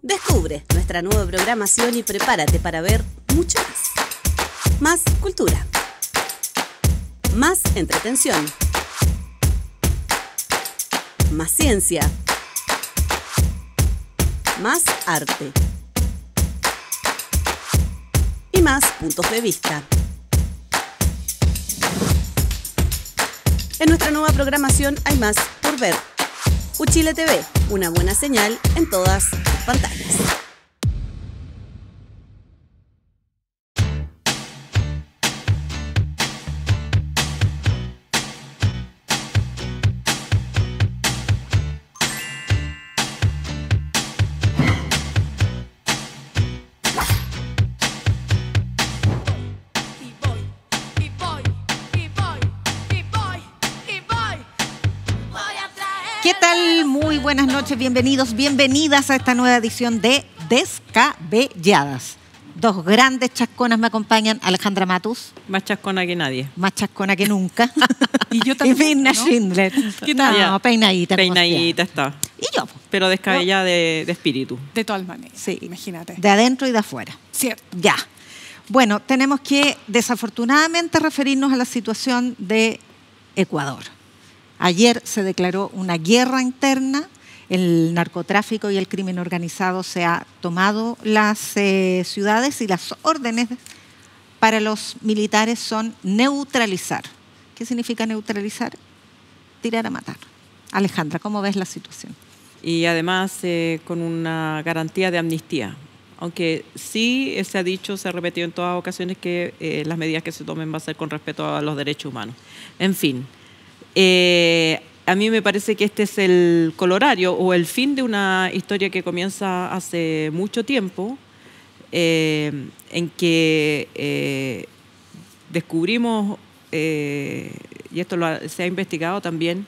Descubre nuestra nueva programación y prepárate para ver mucho más. Más cultura. Más entretención. Más ciencia. Más arte. Y más puntos de vista. En nuestra nueva programación hay más por ver. Uchile TV, una buena señal en todas tus pantallas. ¿Qué tal? Muy buenas noches, bienvenidos, bienvenidas a esta nueva edición de Descabelladas. Dos grandes chasconas me acompañan, Alejandra Matus. Más chascona que nadie. Más chascona que nunca. Y yo también, y Mirna ¿no? Schindler. ¿Qué tal? No, peinadita. Peinadita está. Y yo. Pero descabellada de espíritu. De todas maneras, Sí. imagínate. De adentro y de afuera. Cierto. Ya. Bueno, tenemos que desafortunadamente referirnos a la situación de Ecuador. Ayer se declaró una guerra interna, el narcotráfico y el crimen organizado se ha tomado las ciudades y las órdenes para los militares son neutralizar. ¿Qué significa neutralizar? Tirar a matar. Alejandra, ¿cómo ves la situación? Y además con una garantía de amnistía. Aunque sí se ha dicho, se ha repetido en todas ocasiones que las medidas que se tomen van a ser con respeto a los derechos humanos. En fin. A mí me parece que este es el colorario o el fin de una historia que comienza hace mucho tiempo, en que descubrimos, y esto se ha investigado también,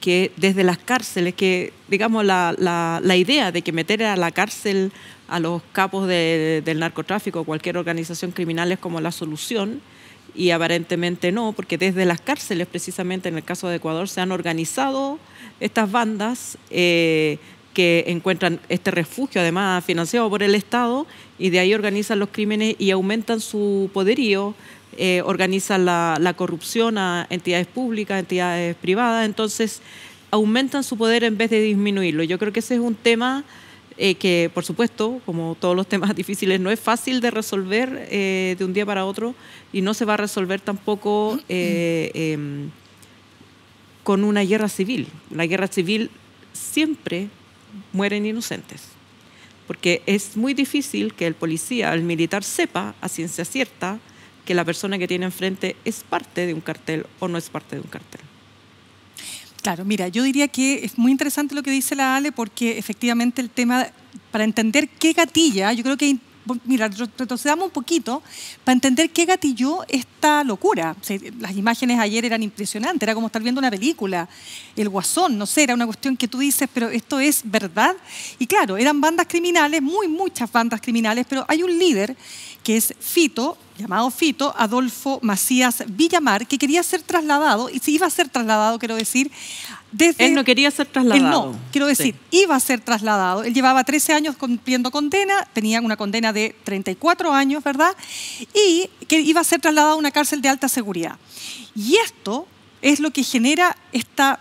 que desde las cárceles, que digamos la idea de que meter a la cárcel a los capos del narcotráfico o cualquier organización criminal es como la solución, y aparentemente no, porque desde las cárceles, precisamente en el caso de Ecuador, se han organizado estas bandas que encuentran este refugio, además financiado por el Estado, y de ahí organizan los crímenes y aumentan su poderío, organizan la corrupción a entidades públicas, entidades privadas, entonces aumentan su poder en vez de disminuirlo. Yo creo que ese es un tema que, por supuesto, como todos los temas difíciles, no es fácil de resolver de un día para otro y no se va a resolver tampoco con una guerra civil. La guerra civil siempre mueren inocentes, porque es muy difícil que el policía, el militar, sepa a ciencia cierta que la persona que tiene enfrente es parte de un cartel o no es parte de un cartel. Claro, mira, yo diría que es muy interesante lo que dice la Ale porque efectivamente el tema, para entender qué gatilla, yo creo que, mira, retrocedamos un poquito para entender qué gatilló esta locura. O sea, las imágenes ayer eran impresionantes, era como estar viendo una película, el Guasón, no sé, era una cuestión que tú dices, pero ¿esto es verdad? Y claro, eran bandas criminales, muchas bandas criminales, pero hay un líder que es Fito, llamado Fito, Adolfo Macías Villamar, que quería ser trasladado, y si iba a ser trasladado, quiero decir, desde... Él no quería ser trasladado. Él no, quiero decir, sí. Iba a ser trasladado. Él llevaba 13 años cumpliendo condena, tenía una condena de 34 años, ¿verdad? Y que iba a ser trasladado a una cárcel de alta seguridad. Y esto es lo que genera esta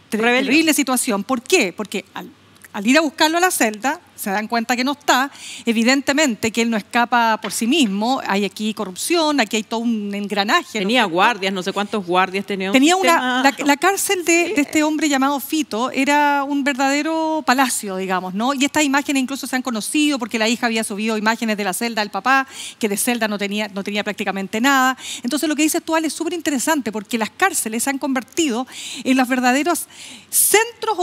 terrible situación. ¿Por qué? Porque al ir a buscarlo a la celda, se dan cuenta que no está, evidentemente que él no escapa por sí mismo, hay aquí corrupción, aquí hay todo un engranaje. Tenía guardias, no sé cuántos guardias tenía. Tenía la cárcel de este hombre llamado Fito era un verdadero palacio, digamos, ¿no? Y estas imágenes incluso se han conocido porque la hija había subido imágenes de la celda del papá, que de celda no tenía prácticamente nada. Entonces lo que dices tú, Ale, es súper interesante porque las cárceles se han convertido en los verdaderos centros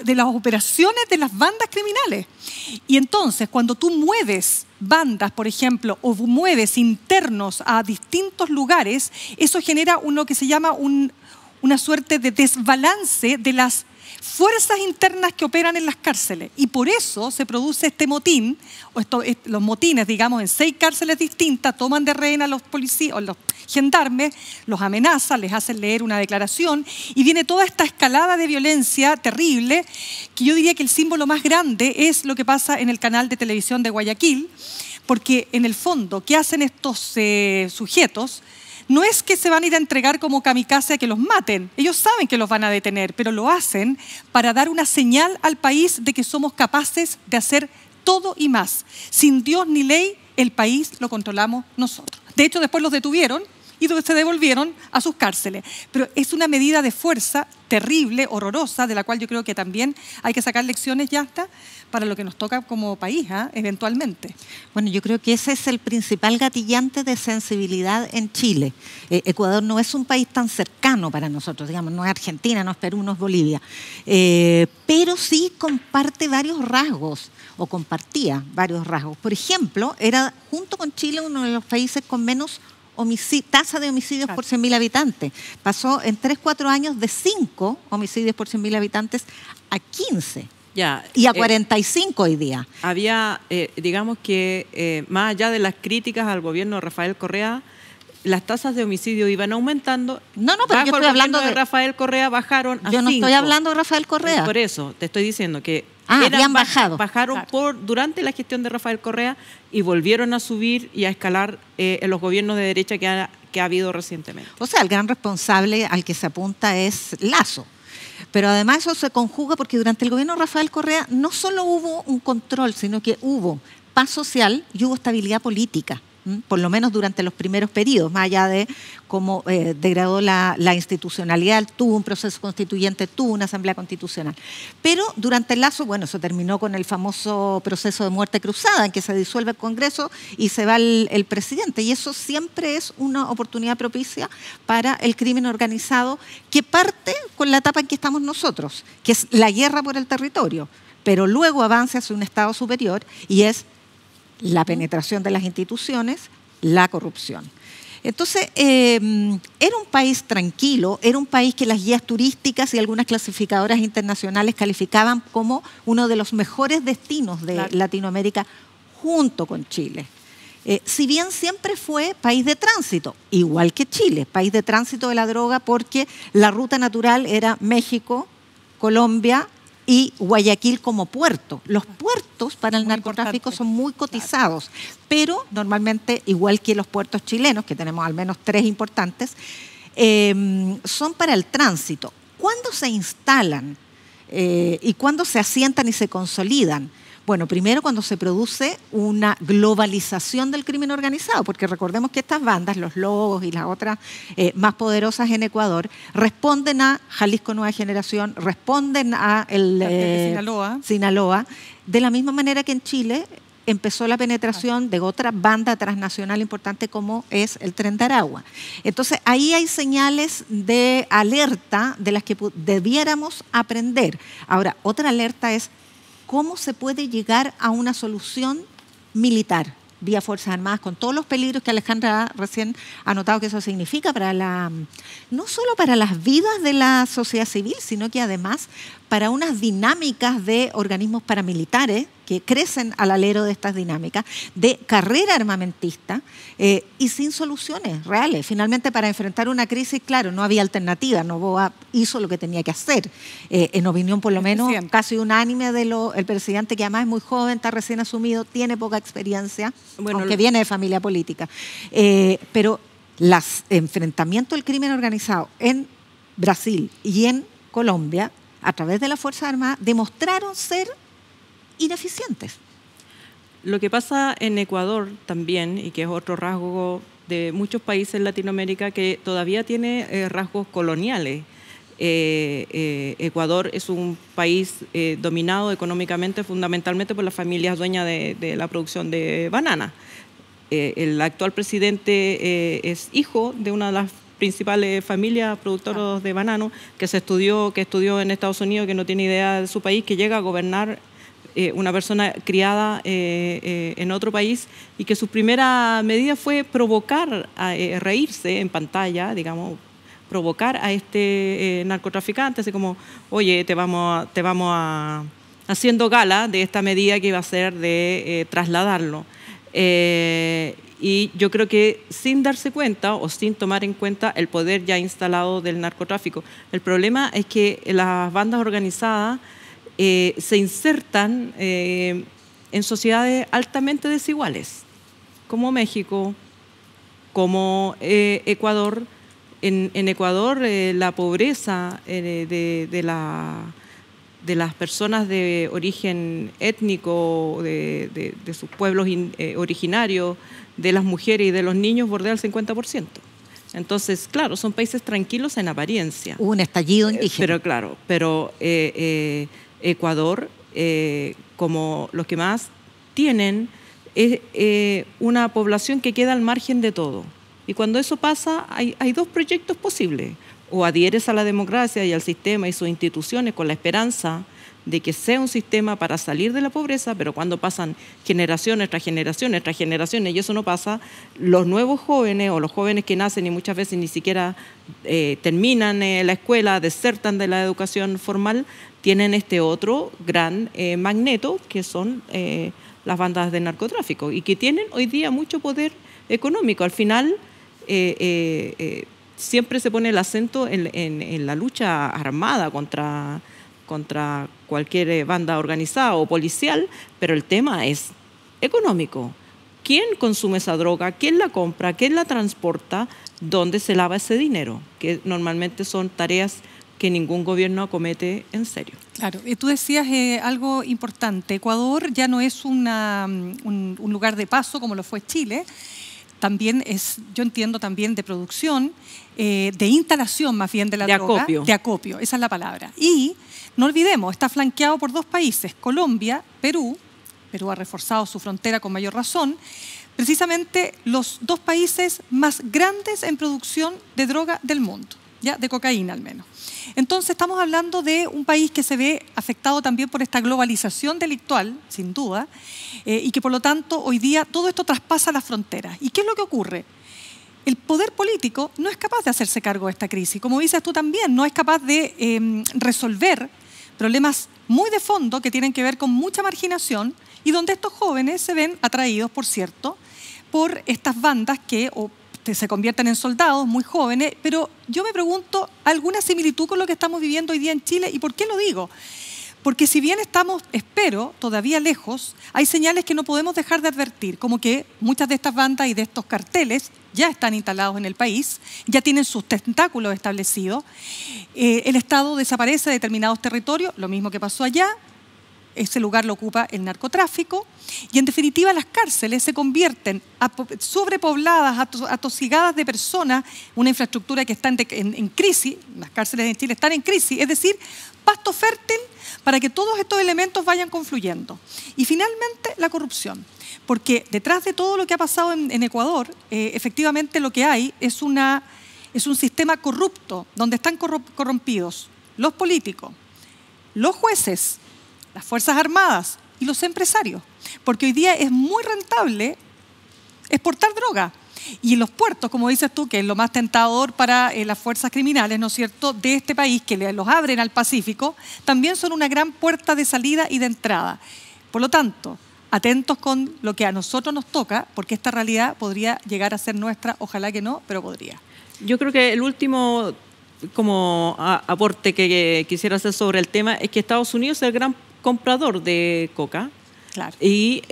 de las operaciones de las bandas criminales. Y entonces, cuando tú mueves bandas, por ejemplo, o mueves internos a distintos lugares, eso genera lo que se llama una suerte de desbalance de las fuerzas internas que operan en las cárceles. Y por eso se produce este motín, los motines, digamos, en 6 cárceles distintas, toman de rehén a los policías, o los gendarmes, los amenazan, les hacen leer una declaración, y viene toda esta escalada de violencia terrible, que yo diría que el símbolo más grande es lo que pasa en el canal de televisión de Guayaquil, porque en el fondo, ¿qué hacen estos sujetos? No es que se van a ir a entregar como kamikaze a que los maten. Ellos saben que los van a detener, pero lo hacen para dar una señal al país de que somos capaces de hacer todo y más. Sin Dios ni ley, el país lo controlamos nosotros. De hecho, después los detuvieron y se devolvieron a sus cárceles. Pero es una medida de fuerza terrible, horrorosa, de la cual yo creo que también hay que sacar lecciones ya hasta para lo que nos toca como país, eventualmente. Bueno, yo creo que ese es el principal gatillante de sensibilidad en Chile. Ecuador no es un país tan cercano para nosotros, digamos, no es Argentina, no es Perú, no es Bolivia, pero sí comparte varios rasgos, o compartía varios rasgos. Por ejemplo, era junto con Chile uno de los países con menos tasa de homicidios por 100.000 habitantes. Pasó en 3-4 años de 5 homicidios por 100.000 habitantes a 15. Ya, y a 45 hoy día. Había, digamos que más allá de las críticas al gobierno de Rafael Correa, las tasas de homicidio iban aumentando. No, pero yo estoy hablando de Rafael Correa, bajaron a 5. Yo no estoy hablando de Rafael Correa. Por eso te estoy diciendo que habían bajado. Bajaron durante la gestión de Rafael Correa y volvieron a subir y a escalar en los gobiernos de derecha que ha habido recientemente. O sea, el gran responsable al que se apunta es Lasso. Pero además eso se conjuga porque durante el gobierno de Rafael Correa no solo hubo un control, sino que hubo paz social y hubo estabilidad política, por lo menos durante los primeros periodos, más allá de cómo degradó la institucionalidad, tuvo un proceso constituyente, tuvo una asamblea constitucional. Pero durante el Lasso, bueno, eso terminó con el famoso proceso de muerte cruzada, en que se disuelve el Congreso y se va el presidente. Y eso siempre es una oportunidad propicia para el crimen organizado, que parte con la etapa en que estamos nosotros, que es la guerra por el territorio, pero luego avanza hacia un Estado superior y es la penetración de las instituciones, la corrupción. Entonces, era un país tranquilo, era un país que las guías turísticas y algunas clasificadoras internacionales calificaban como uno de los mejores destinos de Latinoamérica junto con Chile. Si bien siempre fue país de tránsito, igual que Chile, país de tránsito de la droga, porque la ruta natural era México, Colombia y Guayaquil como puerto. Los puertos para el narcotráfico son muy cotizados, pero normalmente, igual que los puertos chilenos, que tenemos al menos 3 importantes, son para el tránsito. ¿Cuándo se instalan y cuándo se asientan y se consolidan? Bueno, primero cuando se produce una globalización del crimen organizado, porque recordemos que estas bandas, los Lobos y las otras más poderosas en Ecuador, responden a Jalisco Nueva Generación, responden a Sinaloa, de la misma manera que en Chile empezó la penetración de otra banda transnacional importante como es el Tren de Aragua. Entonces, ahí hay señales de alerta de las que debiéramos aprender. Ahora, otra alerta es cómo se puede llegar a una solución militar vía Fuerzas Armadas, con todos los peligros que Alejandra recién ha notado que eso significa no solo para las vidas de la sociedad civil, sino que además para unas dinámicas de organismos paramilitares que crecen al alero de estas dinámicas, de carrera armamentista y sin soluciones reales. Finalmente, para enfrentar una crisis, claro, no había alternativa. Noboa hizo lo que tenía que hacer. En opinión, por lo menos, casi unánime el presidente, que además es muy joven, está recién asumido, tiene poca experiencia, aunque viene de familia política. Pero los enfrentamientos del crimen organizado en Brasil y en Colombia, a través de las Fuerzas Armadas, demostraron ser ineficientes. Lo que pasa en Ecuador también, y que es otro rasgo de muchos países en Latinoamérica, que todavía tiene rasgos coloniales. Ecuador es un país dominado económicamente fundamentalmente por las familias dueñas de la producción de banana. El actual presidente es hijo de una de las principales familias productoras de banano, que estudió en Estados Unidos, que no tiene idea de su país, que llega a gobernar una persona criada en otro país y que su primera medida fue provocar, reírse en pantalla, digamos, provocar a este narcotraficante, así como, oye, te vamos a haciendo gala de esta medida que iba a ser de trasladarlo. Y yo creo que sin darse cuenta o sin tomar en cuenta el poder ya instalado del narcotráfico. El problema es que las bandas organizadas se insertan en sociedades altamente desiguales, como México, como Ecuador. En Ecuador la pobreza de las personas de origen étnico, de sus pueblos originarios, de las mujeres y de los niños bordea el 50%. Entonces, claro, son países tranquilos en apariencia. Hubo un estallido indígena. Pero Ecuador, como los que más tienen, es una población que queda al margen de todo. Y cuando eso pasa, hay dos proyectos posibles. O adhieres a la democracia y al sistema y sus instituciones con la esperanza de que sea un sistema para salir de la pobreza, pero cuando pasan generaciones tras generaciones tras generaciones y eso no pasa, los nuevos jóvenes o los jóvenes que nacen y muchas veces ni siquiera terminan la escuela, desertan de la educación formal, tienen este otro gran magneto que son las bandas de narcotráfico y que tienen hoy día mucho poder económico. Al final siempre se pone el acento en la lucha armada contra cualquier banda organizada o policial, pero el tema es económico. ¿Quién consume esa droga? ¿Quién la compra? ¿Quién la transporta? ¿Dónde se lava ese dinero? Que normalmente son tareas que ningún gobierno acomete en serio. Claro, y tú decías algo importante. Ecuador ya no es un lugar de paso como lo fue Chile. También es, yo entiendo, también de producción, de instalación más bien de la droga. De acopio, esa es la palabra. Y no olvidemos, está flanqueado por dos países, Colombia, Perú. Perú ha reforzado su frontera con mayor razón. Precisamente los dos países más grandes en producción de droga del mundo, ya de cocaína al menos. Entonces estamos hablando de un país que se ve afectado también por esta globalización delictual, sin duda, y que por lo tanto hoy día todo esto traspasa las fronteras. ¿Y qué es lo que ocurre? El poder político no es capaz de hacerse cargo de esta crisis. Como dices tú también, no es capaz de resolver problemas muy de fondo que tienen que ver con mucha marginación y donde estos jóvenes se ven atraídos, por cierto, por estas bandas que se convierten en soldados muy jóvenes, pero yo me pregunto, ¿alguna similitud con lo que estamos viviendo hoy día en Chile? ¿Y por qué lo digo? Porque si bien estamos, espero, todavía lejos, hay señales que no podemos dejar de advertir, como que muchas de estas bandas y de estos carteles ya están instalados en el país, ya tienen sus tentáculos establecidos, el Estado desaparece de determinados territorios, lo mismo que pasó allá, ese lugar lo ocupa el narcotráfico y en definitiva las cárceles se convierten sobrepobladas, atosigadas de personas, una infraestructura que está en crisis, las cárceles en Chile están en crisis, es decir, pasto fértil para que todos estos elementos vayan confluyendo. Y finalmente la corrupción, porque detrás de todo lo que ha pasado en Ecuador, efectivamente lo que hay es un sistema corrupto, donde están corrompidos los políticos, los jueces, las Fuerzas Armadas y los empresarios, porque hoy día es muy rentable exportar droga. Y en los puertos, como dices tú, que es lo más tentador para las fuerzas criminales, ¿no es cierto?, de este país, que los abren al Pacífico, también son una gran puerta de salida y de entrada. Por lo tanto, atentos con lo que a nosotros nos toca, porque esta realidad podría llegar a ser nuestra, ojalá que no, pero podría. Yo creo que el último como aporte que quisiera hacer sobre el tema es que Estados Unidos es el gran comprador de coca. Claro. Y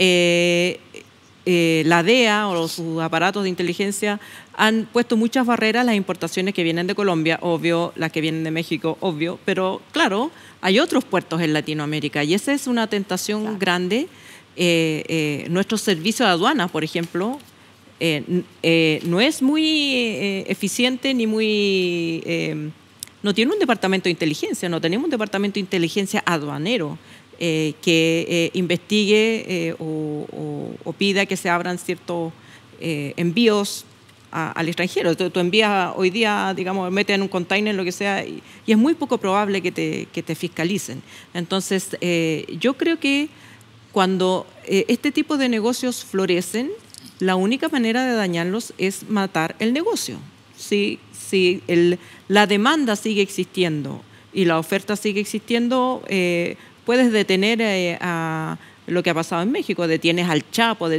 la DEA o sus aparatos de inteligencia han puesto muchas barreras a las importaciones que vienen de Colombia, obvio, las que vienen de México, obvio, pero claro, hay otros puertos en Latinoamérica y esa es una tentación grande. Nuestros servicios de aduanas, por ejemplo, no es muy eficiente ni muy... no tiene un departamento de inteligencia, no tenemos un departamento de inteligencia aduanero que investigue o pida que se abran ciertos envíos al extranjero. Tú envías hoy día, digamos, metes en un container, lo que sea, y es muy poco probable que te fiscalicen. Entonces, yo creo que cuando este tipo de negocios florecen, la única manera de dañarlos es matar el negocio. si la demanda sigue existiendo y la oferta sigue existiendo, puedes detener a lo que ha pasado en México. Detienes al Chapo,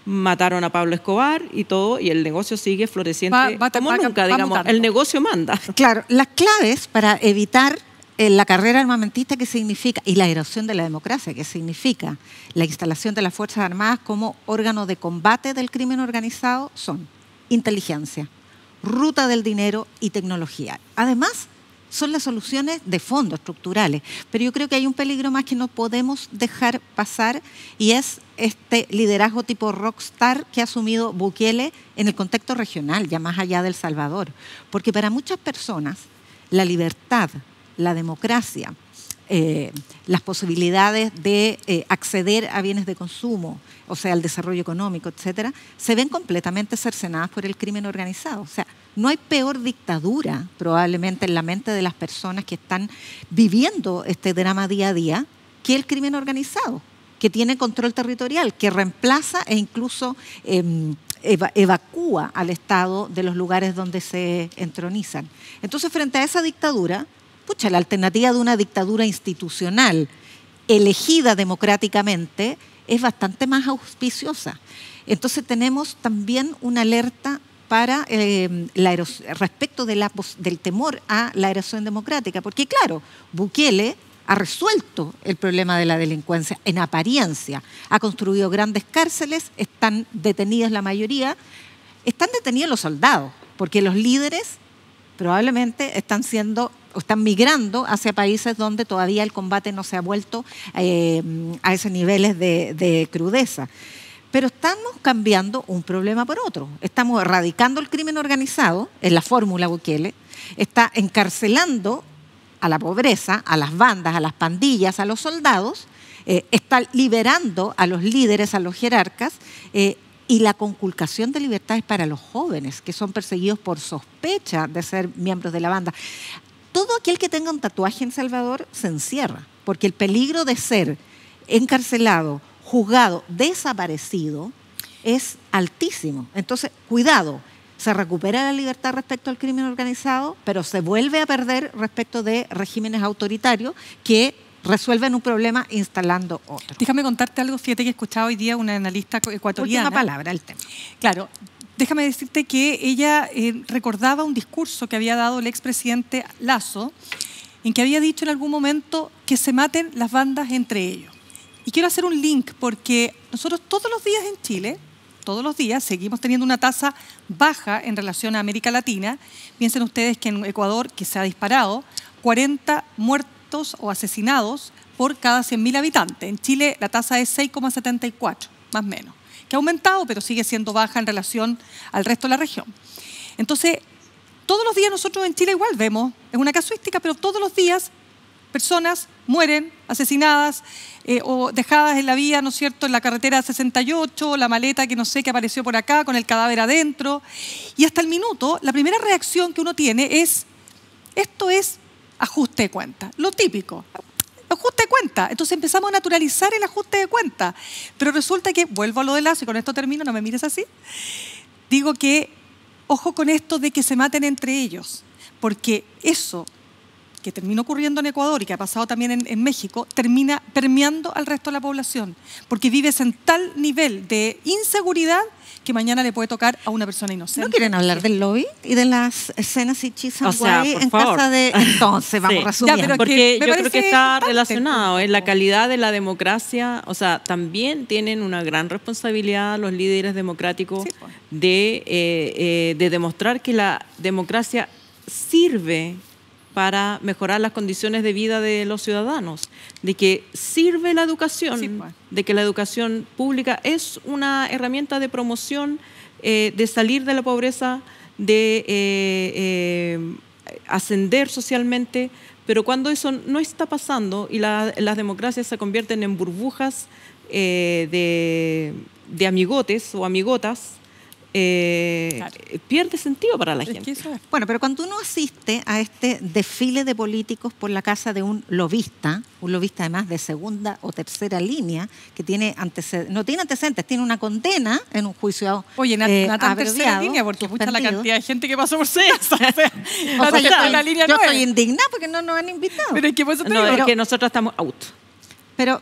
mataron a Pablo Escobar y todo, y el negocio sigue floreciente como nunca, digamos. El negocio manda. Claro, las claves para evitar la carrera armamentista, que significa, y la erosión de la democracia, que significa la instalación de las Fuerzas Armadas como órgano de combate del crimen organizado, son inteligencia, ruta del dinero y tecnología. Además, son las soluciones de fondo, estructurales. Pero yo creo que hay un peligro más que no podemos dejar pasar, y es este liderazgo tipo rockstar que ha asumido Bukele en el contexto regional, ya más allá del Salvador. Porque para muchas personas la libertad, la democracia, las posibilidades de acceder a bienes de consumo, o sea, el desarrollo económico, etcétera, se ven completamente cercenadas por el crimen organizado. O sea, no hay peor dictadura probablemente en la mente de las personas que están viviendo este drama día a día que el crimen organizado, que tiene control territorial, que reemplaza e incluso evacúa al Estado de los lugares donde se entronizan. Entonces, frente a esa dictadura, la alternativa de una dictadura institucional elegida democráticamente es bastante más auspiciosa. Entonces tenemos también una alerta para respecto del temor a la erosión democrática, porque claro, Bukele ha resuelto el problema de la delincuencia en apariencia, ha construido grandes cárceles, están detenidos la mayoría, están detenidos los soldados, porque los líderes probablemente están migrando hacia países donde todavía el combate no se ha vuelto a esos niveles de crudeza. Pero estamos cambiando un problema por otro. Estamos erradicando el crimen organizado, en la fórmula Bukele, está encarcelando a la pobreza, a las bandas, a las pandillas, a los soldados, está liberando a los líderes, a los jerarcas, y la conculcación de libertades para los jóvenes que son perseguidos por sospecha de ser miembros de la banda. Todo aquel que tenga un tatuaje en Salvador se encierra, porque el peligro de ser encarcelado, juzgado, desaparecido es altísimo. Entonces, cuidado, se recupera la libertad respecto al crimen organizado, pero se vuelve a perder respecto de regímenes autoritarios que resuelven un problema instalando otro. Déjame contarte algo, fíjate que he escuchado hoy día una analista ecuatoriana. Última palabra, el tema. Claro, déjame decirte que ella recordaba un discurso que había dado el expresidente Lasso, en que había dicho en algún momento que se maten las bandas entre ellos. Y quiero hacer un link porque nosotros todos los días en Chile, todos los días, seguimos teniendo una tasa baja en relación a América Latina. Piensen ustedes que en Ecuador, que se ha disparado, 40 muertos o asesinados por cada 100.000 habitantes. En Chile la tasa es 6,74, más o menos, que ha aumentado, pero sigue siendo baja en relación al resto de la región. Entonces, todos los días nosotros en Chile igual vemos, es una casuística, pero todos los días personas mueren asesinadas o dejadas en la vía, ¿no es cierto?, en la carretera 68, la maleta que no sé, que apareció por acá con el cadáver adentro. Y hasta el minuto, la primera reacción que uno tiene es, esto es ajuste de cuenta, lo típico, ajuste de cuenta. Entonces empezamos a naturalizar el ajuste de cuenta. Pero resulta que, vuelvo a lo de Lasso, y con esto termino, no me mires así, digo que, ojo con esto de que se maten entre ellos, porque eso que termina ocurriendo en Ecuador y que ha pasado también en México, termina permeando al resto de la población, porque vives en tal nivel de inseguridad que mañana le puede tocar a una persona inocente. ¿No quieren hablar del lobby y de las escenas y chisas en casa de...? Entonces, vamos resumiendo. Ya, porque yo creo que está relacionado en la calidad de la democracia. O sea, también tienen una gran responsabilidad los líderes democráticos de demostrar que la democracia sirve para mejorar las condiciones de vida de los ciudadanos, de que sirve la educación, de que la educación pública es una herramienta de promoción, de salir de la pobreza, de ascender socialmente, pero cuando eso no está pasando y las democracias se convierten en burbujas de amigotes o amigotas, pierde sentido para la Es que gente. eso es. Bueno, pero cuando uno asiste a este desfile de políticos por la casa de un lobista además de segunda o tercera línea, que tiene no tiene antecedentes, tiene una condena en un juicio Oye, Natán, tercera línea, porque mucha la cantidad de gente que pasó por César. O sea, yo estoy indignada porque no nos han invitado. Pero es que por eso te No, digo, es que nosotros estamos out. Pero,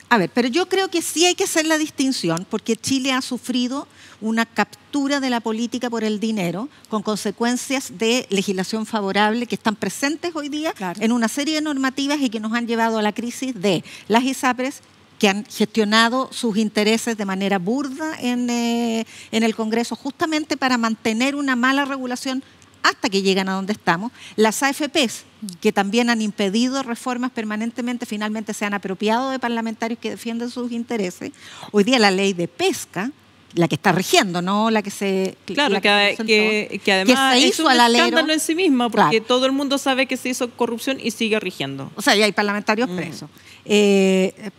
a ver, pero yo creo que sí hay que hacer la distinción porque Chile ha sufrido una captura de la política por el dinero con consecuencias de legislación favorable que están presentes hoy día en una serie de normativas y que nos han llevado a la crisis de las ISAPRES, que han gestionado sus intereses de manera burda en el Congreso justamente para mantener una mala regulación hasta que llegan a donde estamos. Las AFPs, que también han impedido reformas permanentemente, finalmente se han apropiado de parlamentarios que defienden sus intereses. Hoy día la ley de pesca, la que está rigiendo, no la que se... Claro, la que además que se es hizo un al alero. escándalo en sí misma, porque Claro. todo el mundo sabe que se hizo corrupción y sigue rigiendo. O sea, ya hay parlamentarios presos.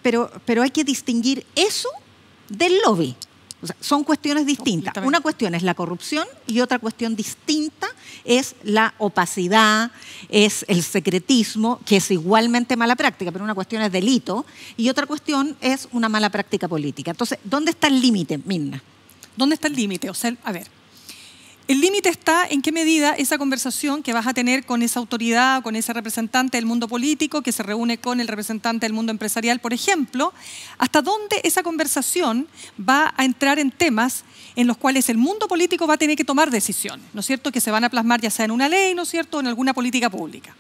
Pero hay que distinguir eso del lobby. O sea, son cuestiones distintas. Completamente. Una cuestión es la corrupción y otra cuestión distinta es la opacidad, es el secretismo, que es igualmente mala práctica, pero una cuestión es delito, y otra cuestión es una mala práctica política. Entonces, ¿dónde está el límite, Mirna? ¿dónde está el límite? O sea, a ver, el límite está en qué medida esa conversación que vas a tener con esa autoridad, con ese representante del mundo político que se reúne con el representante del mundo empresarial, por ejemplo, hasta dónde esa conversación va a entrar en temas en los cuales el mundo político va a tener que tomar decisiones, ¿no es cierto?, que se van a plasmar ya sea en una ley, ¿no es cierto?, o en alguna política pública.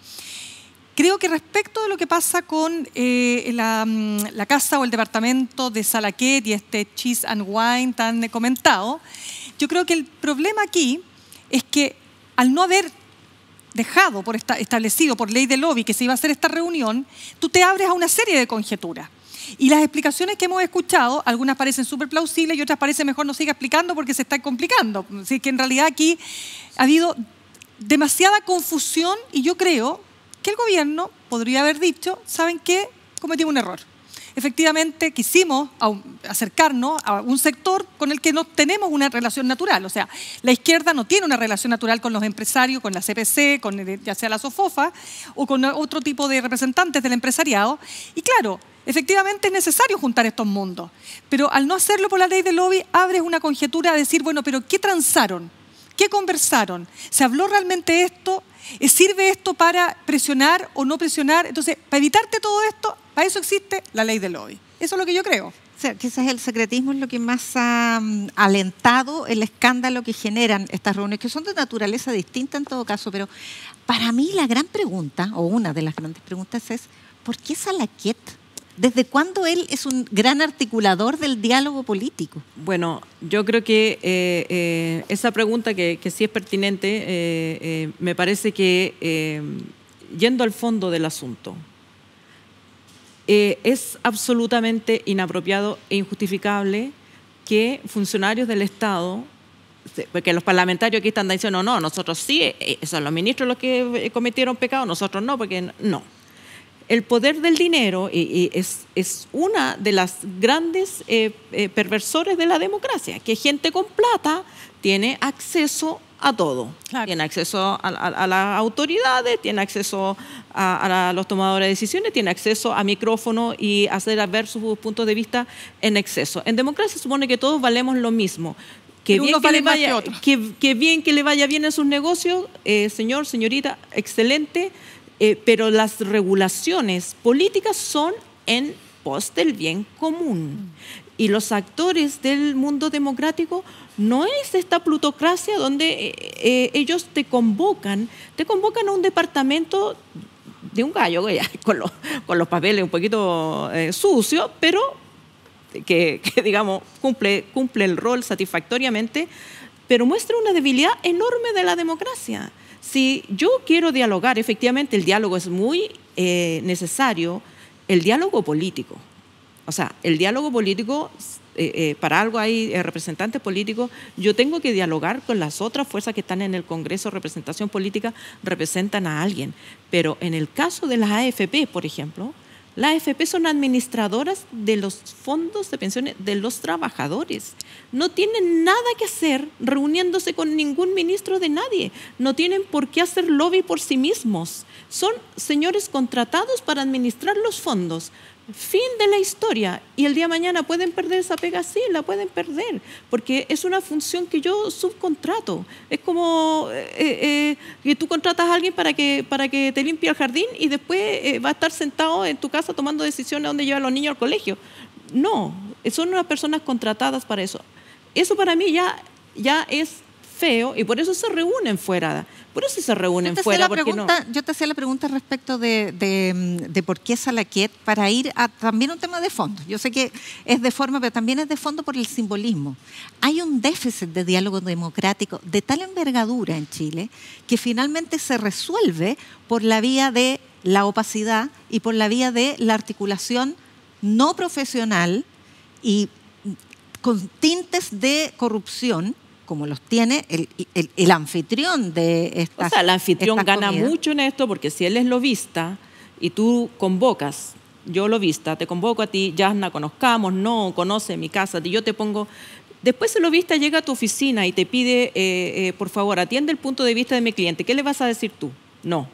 Creo que respecto de lo que pasa con la casa o el departamento de Salaquet y este Cheese and Wine tan comentado, yo creo que el problema aquí es que al no haber dejado establecido por ley de lobby que se iba a hacer esta reunión, tú te abres a una serie de conjeturas. Y las explicaciones que hemos escuchado, algunas parecen súper plausibles y otras parecen mejor no siga explicando porque se está complicando. Así que en realidad aquí ha habido demasiada confusión y yo creo que el gobierno podría haber dicho, ¿saben qué? Cometimos un error. Efectivamente, quisimos acercarnos a un sector con el que no tenemos una relación natural. O sea, la izquierda no tiene una relación natural con los empresarios, con la CPC, con ya sea la SOFOFA o con otro tipo de representantes del empresariado. Y claro, efectivamente es necesario juntar estos mundos. Pero al no hacerlo por la ley del lobby, abres una conjetura a decir, bueno, pero ¿qué transaron? ¿Qué conversaron? ¿Se habló realmente esto? ¿Sirve esto para presionar o no presionar? Entonces, para evitarte todo esto, para eso existe la ley del lobby. Eso es lo que yo creo. O sea, quizás el secretismo es lo que más ha alentado el escándalo que generan estas reuniones, que son de naturaleza distinta en todo caso, pero para mí la gran pregunta, o una de las grandes preguntas es, ¿por qué Salaquet? ¿Desde cuándo él es un gran articulador del diálogo político? Bueno, yo creo que esa pregunta que sí es pertinente, me parece que yendo al fondo del asunto, es absolutamente inapropiado e injustificable que funcionarios del Estado, porque los parlamentarios aquí están diciendo, no, nosotros sí, son los ministros los que cometieron pecado, nosotros no, porque no. El poder del dinero es una de las grandes perversores de la democracia, que gente con plata tiene acceso a todo. Claro. Tiene acceso a las autoridades, tiene acceso a los tomadores de decisiones, tiene acceso a micrófono y hacer ver sus puntos de vista en exceso. En democracia se supone que todos valemos lo mismo. Que bien que le vaya bien en sus negocios, señor, señorita, excelente. Pero las regulaciones políticas son en pos del bien común. Y los actores del mundo democrático no es esta plutocracia donde ellos te convocan a un departamento de un gallo con los papeles un poquito sucios, pero que digamos cumple el rol satisfactoriamente, pero muestra una debilidad enorme de la democracia. Si yo quiero dialogar, efectivamente el diálogo es muy necesario, el diálogo político. O sea, el diálogo político, para algo hay representantes políticos, yo tengo que dialogar con las otras fuerzas que están en el Congreso, representación política, representan a alguien. Pero en el caso de las AFP, por ejemplo, Las AFP son administradoras de los fondos de pensiones de los trabajadores. No tienen nada que hacer reuniéndose con ningún ministro de nadie. No tienen por qué hacer lobby por sí mismos. Son señores contratados para administrar los fondos. Fin de la historia. Y el día de mañana pueden perder esa pega, sí, la pueden perder, porque es una función que yo subcontrato. Es como que tú contratas a alguien para que te limpie el jardín y después va a estar sentado en tu casa tomando decisiones de dónde llevar a los niños al colegio. No, son unas personas contratadas para eso. Eso para mí ya es feo y por eso se reúnen fuera. Por eso se reúnen fuera. Yo te hacía la pregunta respecto de por qué Salaquet, para ir a también un tema de fondo. Yo sé que es de forma, pero también es de fondo por el simbolismo. Hay un déficit de diálogo democrático de tal envergadura en Chile que finalmente se resuelve por la vía de la opacidad y por la vía de la articulación no profesional y con tintes de corrupción, como los tiene el anfitrión de estas. O sea, el anfitrión gana comidas. mucho en esto, porque si él es lobista y tú convocas, yo lobista, te convoco a ti, Yasna, conozcamos, no, conoce mi casa, yo te pongo. Después el lobista llega a tu oficina y te pide, por favor, atiende el punto de vista de mi cliente. ¿Qué le vas a decir tú? No.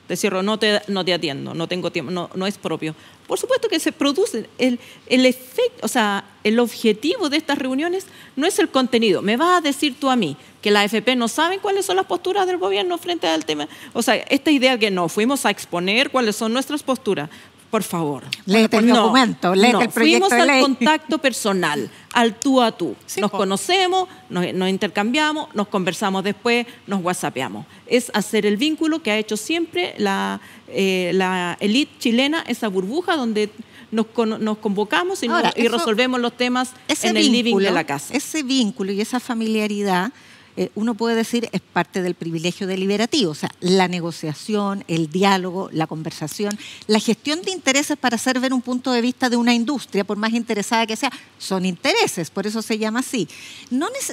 Te cierro, no te atiendo, no tengo tiempo, no es propio. Por supuesto que se produce el efecto, o sea, el objetivo de estas reuniones no es el contenido. Me vas a decir tú a mí que la AFP no saben cuáles son las posturas del gobierno frente al tema. O sea, esta idea que no, fuimos a exponer cuáles son nuestras posturas. Por favor. Léete el documento, léete el proyecto fuimos de ley. al contacto personal, al tú a tú. Sí, nos conocemos, nos intercambiamos, nos conversamos después, nos whatsappeamos. Es hacer el vínculo que ha hecho siempre la élite chilena, esa burbuja donde nos convocamos y resolvemos los temas en el living de la casa. Ese vínculo y esa familiaridad, uno puede decir, es parte del privilegio deliberativo, o sea, la negociación, el diálogo, la conversación, la gestión de intereses para hacer ver un punto de vista de una industria, por más interesada que sea, son intereses, por eso se llama así.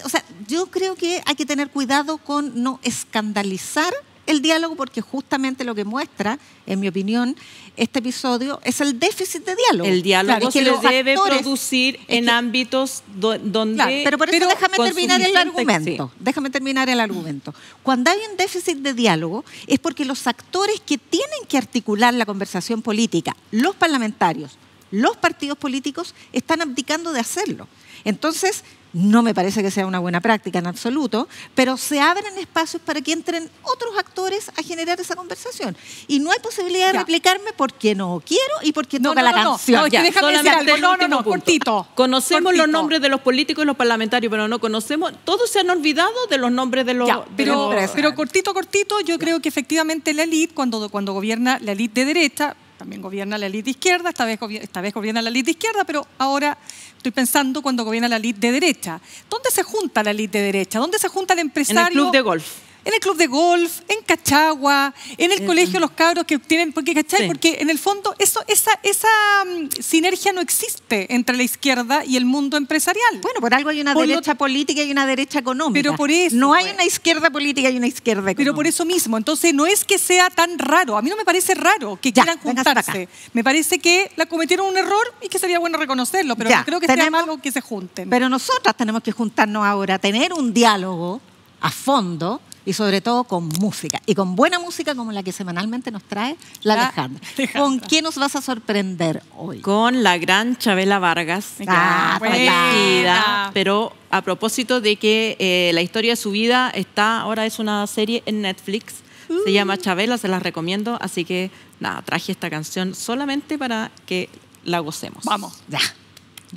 O sea, yo creo que hay que tener cuidado con no escandalizar el diálogo, porque justamente lo que muestra, en mi opinión, este episodio es el déficit de diálogo. El diálogo claro, se debe producir en ámbitos donde... Claro, pero por eso déjame terminar el argumento. Sí. Déjame terminar el argumento. Cuando hay un déficit de diálogo es porque los actores que tienen que articular la conversación política, los parlamentarios, los partidos políticos, están abdicando de hacerlo. Entonces, no me parece que sea una buena práctica en absoluto, pero se abren espacios para que entren otros actores a generar esa conversación. Y no hay posibilidad de replicarme porque no quiero y porque toca la canción. No, es que déjame decir algo. No, cortito. Conocemos los nombres de los políticos y los parlamentarios, pero no conocemos, todos se han olvidado de los nombres de los... Pero cortito, yo creo que efectivamente la élite, cuando gobierna la élite de derecha, también gobierna la élite de izquierda, esta vez gobierna la élite de izquierda, pero ahora estoy pensando cuando gobierna la élite de derecha. ¿Dónde se junta la élite de derecha? ¿Dónde se junta el empresario? En el club de golf. En el club de golf, en Cachagua, en el colegio los cabros que tienen... ¿Cachai? Sí. Porque en el fondo esa sinergia no existe entre la izquierda y el mundo empresarial. Bueno, por algo hay una derecha política y una derecha económica. Pero por eso... No hay una izquierda política y una izquierda económica. Pero por eso mismo. Entonces no es que sea tan raro. A mí no me parece raro que quieran juntarse. Me parece que la cometieron un error y que sería bueno reconocerlo, pero no creo que sea malo que se junten. Pero nosotras tenemos que juntarnos ahora, tener un diálogo a fondo y sobre todo con música, y con buena música como la que semanalmente nos trae la Alejandra. ¿Con qué nos vas a sorprender hoy? Con la gran Chabela Vargas, fallecida, pero a propósito de que la historia de su vida ahora es una serie en Netflix, se llama Chabela, se las recomiendo, así que nada, traje esta canción solamente para que la gocemos. Vamos. Ya,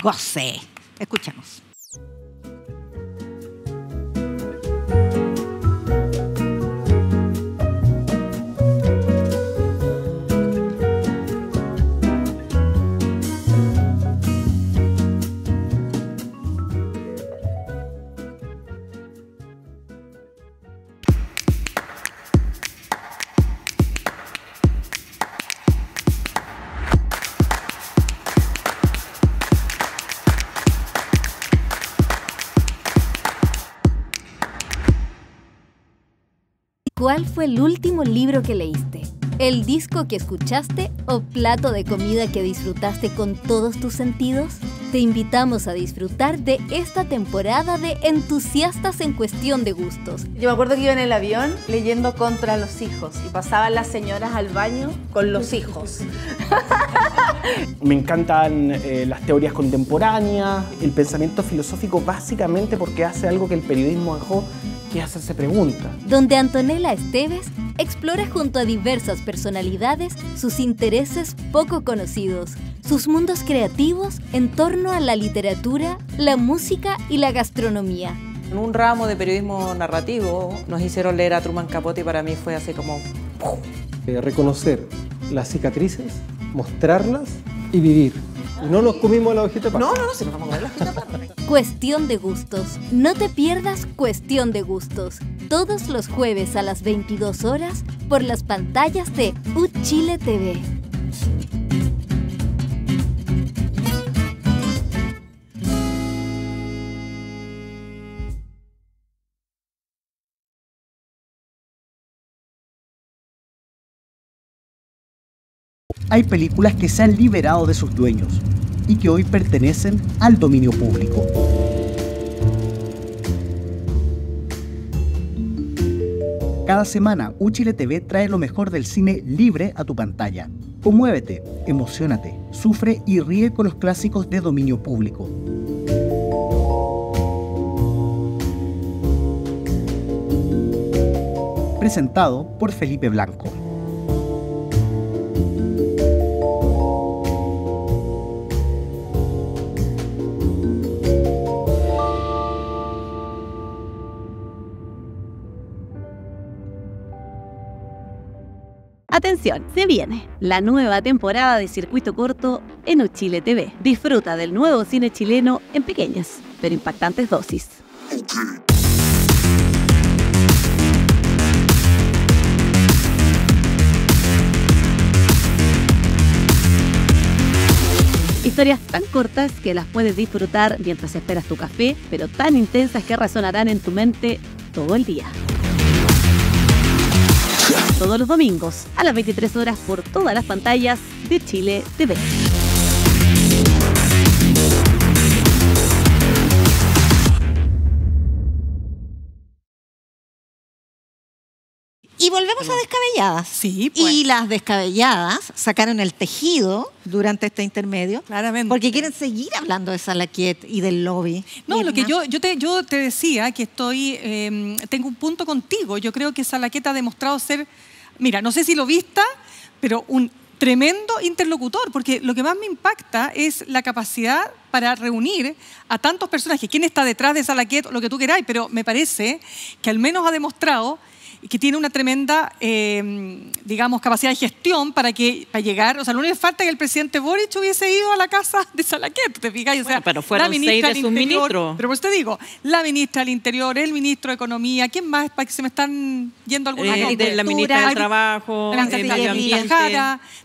goce. Escuchemos. ¿Cuál fue el último libro que leíste? ¿El disco que escuchaste o plato de comida que disfrutaste con todos tus sentidos? Te invitamos a disfrutar de esta temporada de Entusiastas en Cuestión de Gustos. Yo me acuerdo que iba en el avión leyendo Contra los hijos y pasaban las señoras al baño con los hijos. Me encantan las teorías contemporáneas, el pensamiento filosófico básicamente porque hace algo que el periodismo dejó, que es hacerse preguntas. Donde Antonella Esteves explora junto a diversas personalidades sus intereses poco conocidos, sus mundos creativos en torno a la literatura, la música y la gastronomía. En un ramo de periodismo narrativo nos hicieron leer a Truman Capote y para mí fue así como... Reconocer las cicatrices, mostrarlas y vivir. Y no nos comimos la hojita de paja. No, se nos vamos a comer la hojita de paja. Cuestión de Gustos. No te pierdas Cuestión de Gustos. Todos los jueves a las 22 horas por las pantallas de UChile TV. Hay películas que se han liberado de sus dueños y que hoy pertenecen al dominio público. Cada semana, UChile TV trae lo mejor del cine libre a tu pantalla. Conmuévete, emociónate, sufre y ríe con los clásicos de dominio público. Presentado por Felipe Blanco. Atención, se viene la nueva temporada de Circuito Corto en UChile TV. Disfruta del nuevo cine chileno en pequeñas, pero impactantes dosis. Historias tan cortas que las puedes disfrutar mientras esperas tu café, pero tan intensas que resonarán en tu mente todo el día. Todos los domingos a las 23 horas por todas las pantallas de Chile TV. Y volvemos a Descabelladas. Sí, pues. Y las Descabelladas sacaron el tejido durante este intermedio. Claramente. Porque quieren seguir hablando de Salaquet y del lobby. No, Mirna. lo que yo te decía que tengo un punto contigo. Yo creo que Salaquet ha demostrado ser, mira, no sé si lo vista, pero un tremendo interlocutor, porque lo que más me impacta es la capacidad para reunir a tantos personajes. ¿Quién está detrás de Salaquet? Lo que tú queráis, pero me parece que al menos ha demostrado que tiene una tremenda, digamos, capacidad de gestión para llegar. O sea, lo único que falta es que el presidente Boric hubiese ido a la casa de Salaquet, ¿te fijas? O sea, pero fueron 6 de sus ministros. Pero pues te digo, la ministra del Interior, el ministro de Economía, ¿quién más? Para que se me están yendo algunos nombres. La ministra del Trabajo, el Medio Ambiente.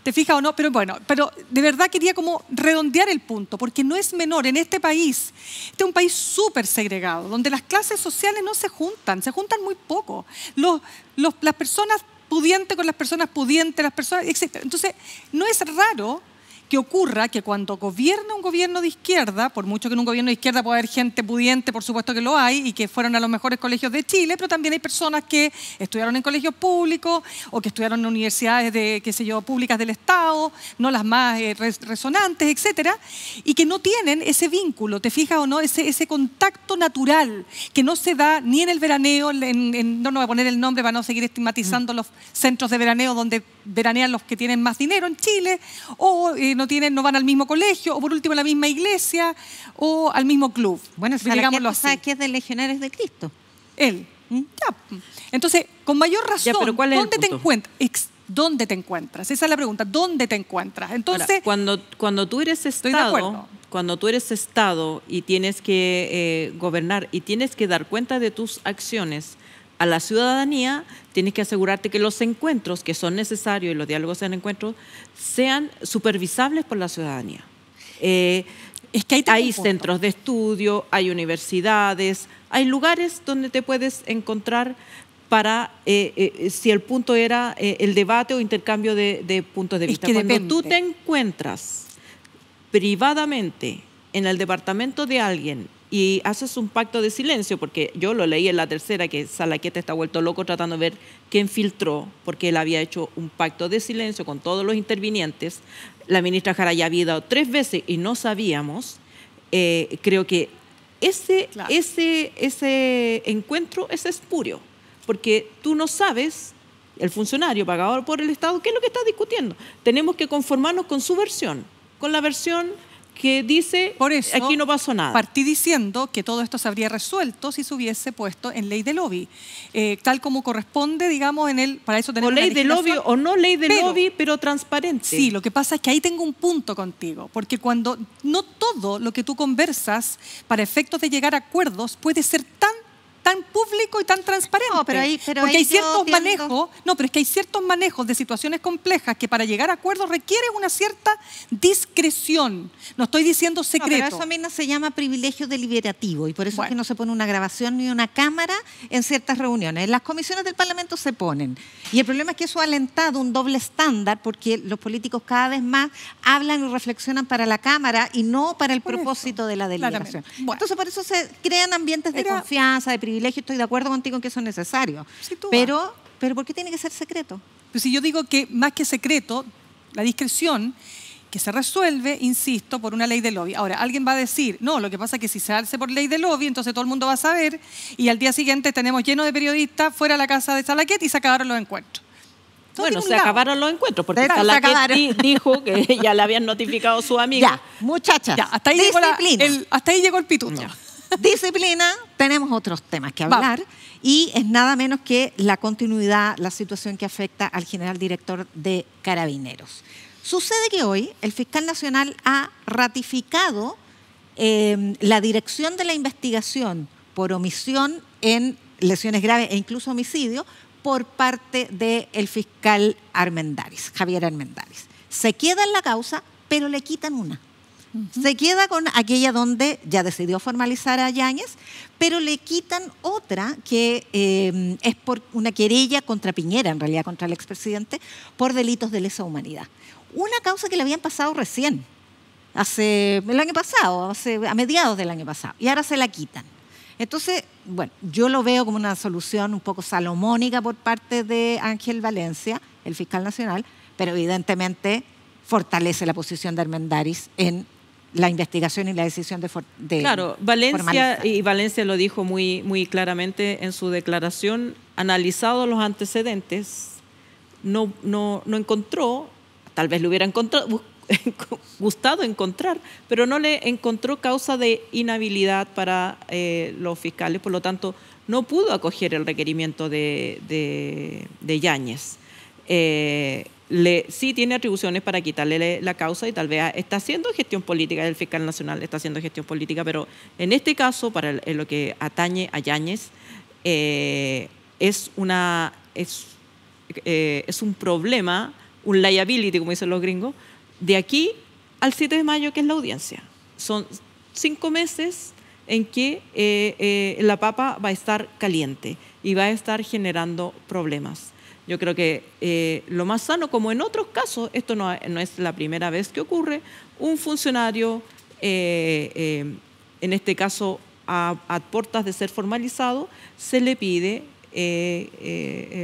¿Te fijas o no? Pero bueno, pero de verdad quería como redondear el punto, porque no es menor en este país. Este es un país súper segregado, donde las clases sociales no se juntan muy poco. Las personas pudientes con las personas pudientes, las personas, etc. Entonces, no es raro que ocurra que cuando gobierna un gobierno de izquierda, por mucho que en un gobierno de izquierda pueda haber gente pudiente, por supuesto que lo hay, y que fueron a los mejores colegios de Chile, pero también hay personas que estudiaron en colegios públicos o que estudiaron en universidades de, qué sé yo, públicas del Estado, no las más resonantes, etcétera, y que no tienen ese vínculo, ¿te fijas o no? Ese contacto natural que no se da ni en el veraneo, no voy a poner el nombre para no seguir estigmatizando los centros de veraneo donde veranean los que tienen más dinero en Chile, o no van al mismo colegio, o por último a la misma iglesia, o al mismo club. Bueno, digámoslo así. Que es de Legionarios de Cristo. Él. Ya. Entonces, con mayor razón, pero ¿cuál es el ¿dónde te punto? encuentras? ¿Dónde te encuentras? Esa es la pregunta. ¿Dónde te encuentras? Entonces, ahora, cuando tú eres Estado y tienes que gobernar y tienes que dar cuenta de tus acciones a la ciudadanía, tienes que asegurarte que los encuentros que son necesarios y los diálogos en encuentros sean supervisables por la ciudadanía. es que hay centros de estudio, hay universidades, hay lugares donde te puedes encontrar para si el punto era el debate o intercambio de puntos de vista. Cuando tú te encuentras privadamente en el departamento de alguien y haces un pacto de silencio, porque yo lo leí en la tercera, que Salaqueta está vuelto loco tratando de ver quién filtró, porque él había hecho un pacto de silencio con todos los intervinientes. La ministra Jara ya había ido 3 veces y no sabíamos. Creo que ese encuentro es espurio, porque tú no sabes, el funcionario pagado por el Estado, qué es lo que está discutiendo. Tenemos que conformarnos con su versión, con la versión que dice, por eso, aquí no pasó nada. Partí diciendo que todo esto se habría resuelto si se hubiese puesto en ley de lobby, tal como corresponde, digamos, para eso tenemos ley de lobby o no ley de lobby, pero transparente. Sí, lo que pasa es que ahí tengo un punto contigo, porque cuando no todo lo que tú conversas para efectos de llegar a acuerdos puede ser tan público y tan transparente. No, porque hay ciertos manejos, pero es que hay ciertos manejos de situaciones complejas que para llegar a acuerdos requieren una cierta discreción. No estoy diciendo secreto. Pero eso mismo se llama privilegio deliberativo y por eso es que no se pone una grabación ni una cámara en ciertas reuniones. En las comisiones del Parlamento se ponen. Y el problema es que eso ha alentado un doble estándar porque los políticos cada vez más hablan y reflexionan para la Cámara y no para el propósito de la deliberación. Entonces por eso se crean ambientes de confianza, de privilegio. Estoy de acuerdo contigo en que eso es necesario. Pero ¿por qué tiene que ser secreto? Pues si yo digo que más que secreto, la discreción que se resuelve, insisto, por una ley de lobby. Ahora, alguien va a decir, no, lo que pasa es que si se hace por ley de lobby, entonces todo el mundo va a saber y al día siguiente tenemos lleno de periodistas fuera de la casa de Salaquet y se acabaron los encuentros. Bueno, se acabaron los encuentros porque Salaquet dijo que ya le habían notificado a su amigo. Ya, muchachas, hasta ahí llegó el pituto. Ya. Disciplina, tenemos otros temas que hablar y es nada menos que la continuidad, la situación que afecta al general director de Carabineros. Sucede que hoy el fiscal nacional ha ratificado la dirección de la investigación por omisión en lesiones graves e incluso homicidio por parte del fiscal Armendáriz, Javier Armendáriz. Se queda en la causa, pero le quitan una. Se queda con aquella donde ya decidió formalizar a Yáñez, pero le quitan otra que es por una querella contra Piñera, en realidad contra el expresidente, por delitos de lesa humanidad. Una causa que le habían pasado recién, el año pasado, a mediados del año pasado, y ahora se la quitan. Entonces, bueno, yo lo veo como una solución un poco salomónica por parte de Ángel Valencia, el fiscal nacional, pero evidentemente fortalece la posición de Armendáriz en la investigación y la decisión de claro, Valencia lo dijo muy claramente en su declaración, analizado los antecedentes, no encontró, tal vez le hubiera gustado encontrar, pero no le encontró causa de inhabilidad para los fiscales, por lo tanto no pudo acoger el requerimiento de Yáñez. Sí tiene atribuciones para quitarle la causa y tal vez está haciendo gestión política, el fiscal nacional está haciendo gestión política, pero en este caso, para lo que atañe a Yáñez, es un problema, un liability, como dicen los gringos, de aquí al 7 de mayo, que es la audiencia. Son 5 meses en que la papa va a estar caliente y va a estar generando problemas. Yo creo que lo más sano, como en otros casos, esto no es la primera vez que ocurre, un funcionario, en este caso a puertas de ser formalizado, se le pide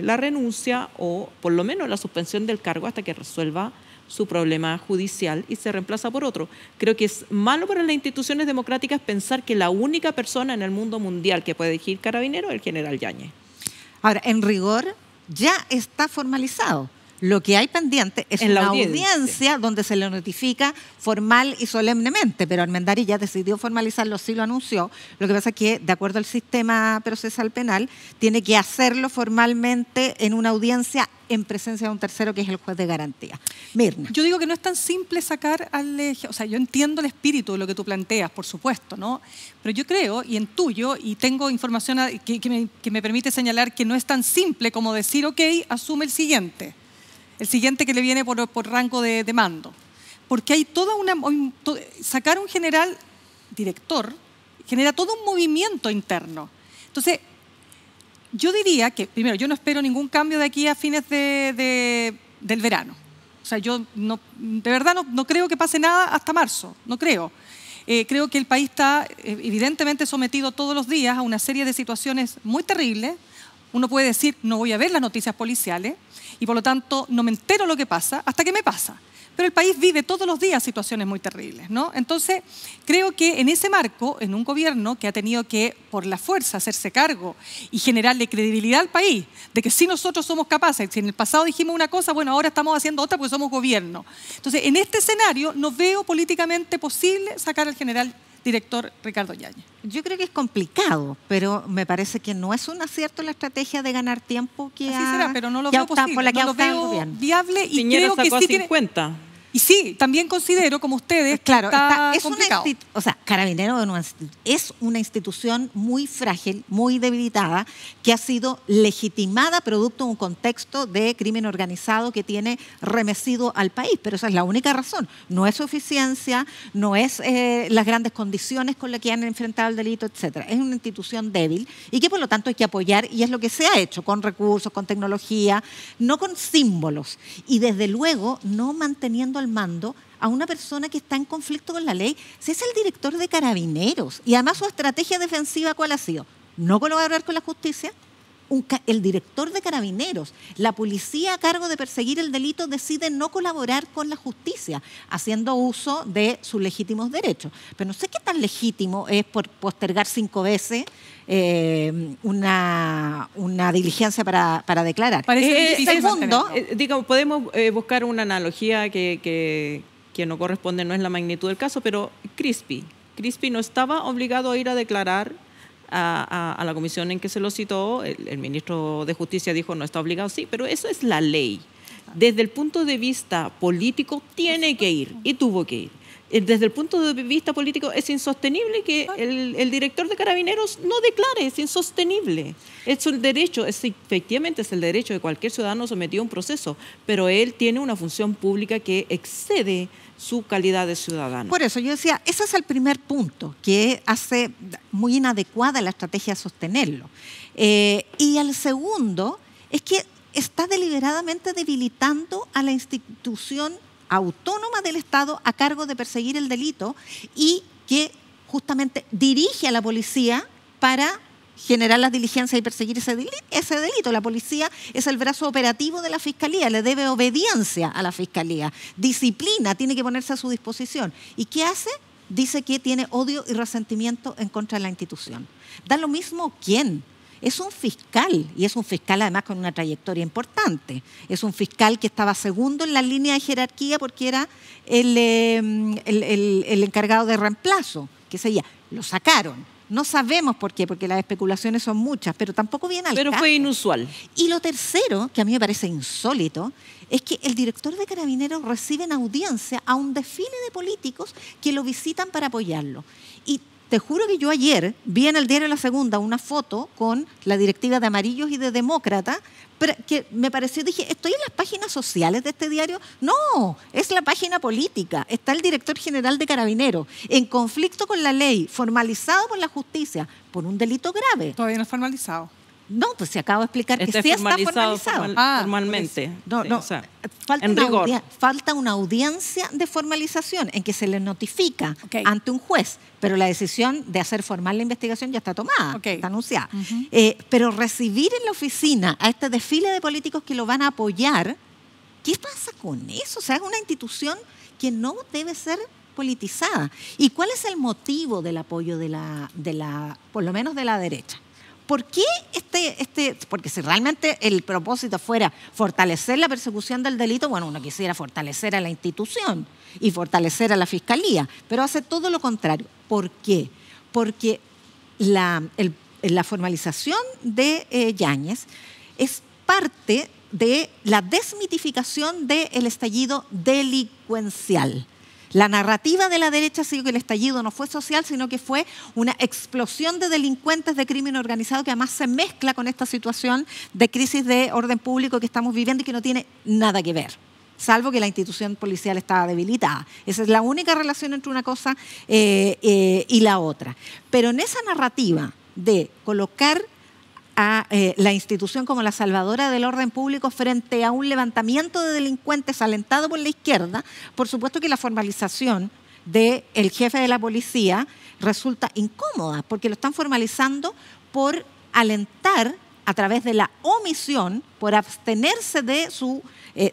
la renuncia o por lo menos la suspensión del cargo hasta que resuelva su problema judicial y se reemplaza por otro. Creo que es malo para las instituciones democráticas pensar que la única persona en el mundo mundial que puede dirigir Carabineros es el general Yáñez. Ahora, en rigor, ya está formalizado. Lo que hay pendiente es una audiencia donde se le notifica formal y solemnemente, pero Armendáriz ya decidió formalizarlo, sí lo anunció. Lo que pasa es que, de acuerdo al sistema procesal penal, tiene que hacerlo formalmente en una audiencia en presencia de un tercero, que es el juez de garantía. Mirna. Yo digo que no es tan simple sacar o sea, yo entiendo el espíritu de lo que tú planteas, por supuesto, ¿no? Pero yo creo y intuyo y tengo información que me permite señalar que no es tan simple como decir, ok, asume el siguiente que le viene por rango de mando. Porque hay sacar un general director genera todo un movimiento interno. Entonces, Yo diría que, primero, yo no espero ningún cambio de aquí a fines del verano. O sea, yo de verdad no creo que pase nada hasta marzo, no creo. Creo que el país está evidentemente sometido todos los días a una serie de situaciones muy terribles. Uno puede decir, no voy a ver las noticias policiales y por lo tanto no me entero lo que pasa hasta que me pasa. Pero el país vive todos los días situaciones muy terribles, ¿no? Entonces, creo que en ese marco, en un gobierno que ha tenido que, por la fuerza, hacerse cargo y generarle credibilidad al país, de que sí nosotros somos capaces, si en el pasado dijimos una cosa, bueno, ahora estamos haciendo otra porque somos gobierno. Entonces, en este escenario no veo políticamente posible sacar al general director Ricardo Yáñez. Yo creo que es complicado, pero me parece que no es un acierto la estrategia de ganar tiempo que así será, pero no lo veo posible, no lo veo viable y Piñera creo que sacó sí a 50. tiene... Y sí, también considero, como ustedes, claro, que está es complicado. o sea, Carabineros es una institución muy frágil, muy debilitada, que ha sido legitimada producto de un contexto de crimen organizado que tiene remecido al país, pero esa es la única razón. No es su eficiencia, no es las grandes condiciones con las que han enfrentado el delito, etcétera. Es una institución débil y que por lo tanto hay que apoyar, y es lo que se ha hecho, con recursos, con tecnología, no con símbolos, y desde luego no manteniendo al mando a una persona que está en conflicto con la ley. Si es el director de Carabineros, y además su estrategia defensiva, ¿cuál ha sido? No colaborar con la justicia. El director de Carabineros, la policía a cargo de perseguir el delito, decide no colaborar con la justicia, haciendo uso de sus legítimos derechos. Pero no sé qué tan legítimo es por postergar 5 veces una diligencia para declarar. Segundo, digamos, podemos buscar una analogía que no corresponde, no es la magnitud del caso, pero Crispi no estaba obligado a ir a declarar a la comisión en que se lo citó. El ministro de Justicia dijo no está obligado, sí, pero eso es la ley. Desde el punto de vista político tiene que ir y tuvo que ir. Desde el punto de vista político es insostenible que el director de Carabineros no declare, es insostenible. Es un derecho, efectivamente es el derecho de cualquier ciudadano sometido a un proceso, pero él tiene una función pública que excede su calidad de ciudadano. Por eso yo decía, ese es el primer punto que hace muy inadecuada la estrategia de sostenerlo. Y el segundo es que está deliberadamente debilitando a la institución autónoma del Estado a cargo de perseguir el delito y que justamente dirige a la policía para generar las diligencias y perseguir ese delito. La policía es el brazo operativo de la Fiscalía, le debe obediencia a la Fiscalía, disciplina, tiene que ponerse a su disposición. ¿Y qué hace? Dice que tiene odio y resentimiento en contra de la institución. Da lo mismo quién. Es un fiscal, y es un fiscal además con una trayectoria importante. Es un fiscal que estaba segundo en la línea de jerarquía porque era el encargado de reemplazo, que sería, lo sacaron. No sabemos por qué, porque las especulaciones son muchas, pero tampoco viene al caso. Pero fue inusual. Y lo tercero, que a mí me parece insólito, es que el director de Carabineros recibe en audiencia a un desfile de políticos que lo visitan para apoyarlo. Y te juro que yo ayer vi en el diario La Segunda una foto con la directiva de Amarillos y de Demócrata, que me pareció, dije, ¿estoy en las páginas sociales de este diario? No, es la página política. Está el director general de Carabineros en conflicto con la ley, formalizado por la justicia, por un delito grave. Todavía no es formalizado. No, pues se acabo de explicar que sí está formalizado. Formalmente. No, sí, o sea, falta una audiencia de formalización en que se le notifica ante un juez, pero la decisión de hacer formal la investigación ya está tomada, está anunciada. Pero recibir en la oficina a este desfile de políticos que lo van a apoyar, ¿qué pasa con eso? O sea, es una institución que no debe ser politizada. ¿Y cuál es el motivo del apoyo de la por lo menos de la derecha? ¿Por qué porque si realmente el propósito fuera fortalecer la persecución del delito, bueno, uno quisiera fortalecer a la institución y fortalecer a la Fiscalía, pero hace todo lo contrario. ¿Por qué? Porque la formalización de Yáñez es parte de la desmitificación del estallido delincuencial. La narrativa de la derecha ha sido que el estallido no fue social, sino que fue una explosión de delincuentes de crimen organizado que además se mezcla con esta situación de crisis de orden público que estamos viviendo y que no tiene nada que ver, salvo que la institución policial estaba debilitada. Esa es la única relación entre una cosa y la otra. Pero en esa narrativa de colocar a la institución como la salvadora del orden público frente a un levantamiento de delincuentes alentado por la izquierda, por supuesto que la formalización del jefe de la policía resulta incómoda, porque lo están formalizando por alentar a través de la omisión, por abstenerse de su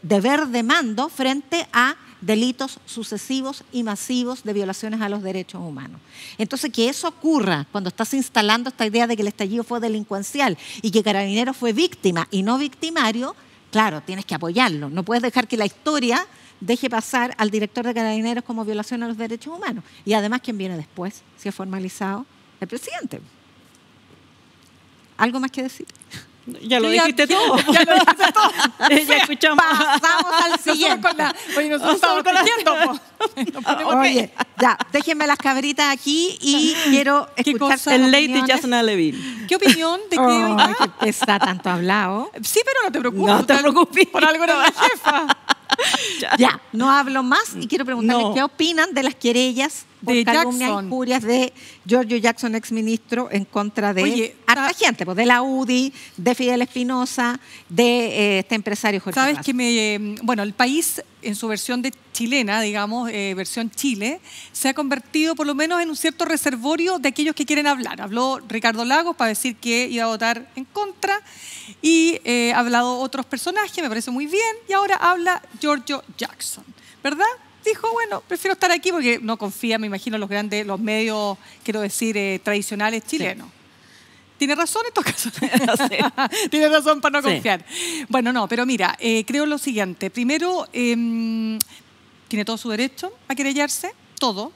deber de mando frente a delitos sucesivos y masivos de violaciones a los derechos humanos. Entonces, que eso ocurra cuando estás instalando esta idea de que el estallido fue delincuencial y que Carabineros fue víctima y no victimario, claro, tienes que apoyarlo. No puedes dejar que la historia deje pasar al director de Carabineros como violación a los derechos humanos. Y además, ¿quién viene después? Si es formalizado, el presidente. ¿Algo más que decir? Ya lo dijiste todo. Ya lo dijiste todo. Ya escuchamos. Pasamos al siguiente. Oye, nosotros estamos tejiendo. Oye, ya, déjenme las cabritas aquí y quiero escuchar el late de Jasna Leville. ¿Qué opinión de qué? Está tanto hablado. Sí, pero no te preocupes. No te preocupes. Por algo eres la jefa. Ya, no hablo más y quiero preguntarles qué opinan de las querellas por de calumnia e Jackson. injurias de Giorgio Jackson, exministro, en contra de harta gente, pues, de la UDI, de Fidel Espinosa, de este empresario Jorge Sabes Razo. que bueno, el país en su versión de chilena, digamos, versión Chile, se ha convertido por lo menos en un cierto reservorio de aquellos que quieren hablar. Habló Ricardo Lagos para decir que iba a votar en contra y ha hablado otros personajes, me parece muy bien, y ahora habla Giorgio Jackson, ¿verdad? Dijo, bueno, prefiero estar aquí porque no confía, me imagino, los medios, quiero decir, tradicionales chilenos. Sí. ¿Tiene razón en todo caso? Sí. Tiene razón para no confiar. Bueno, no, pero mira, creo lo siguiente. Primero, tiene todo su derecho a querellarse, todo,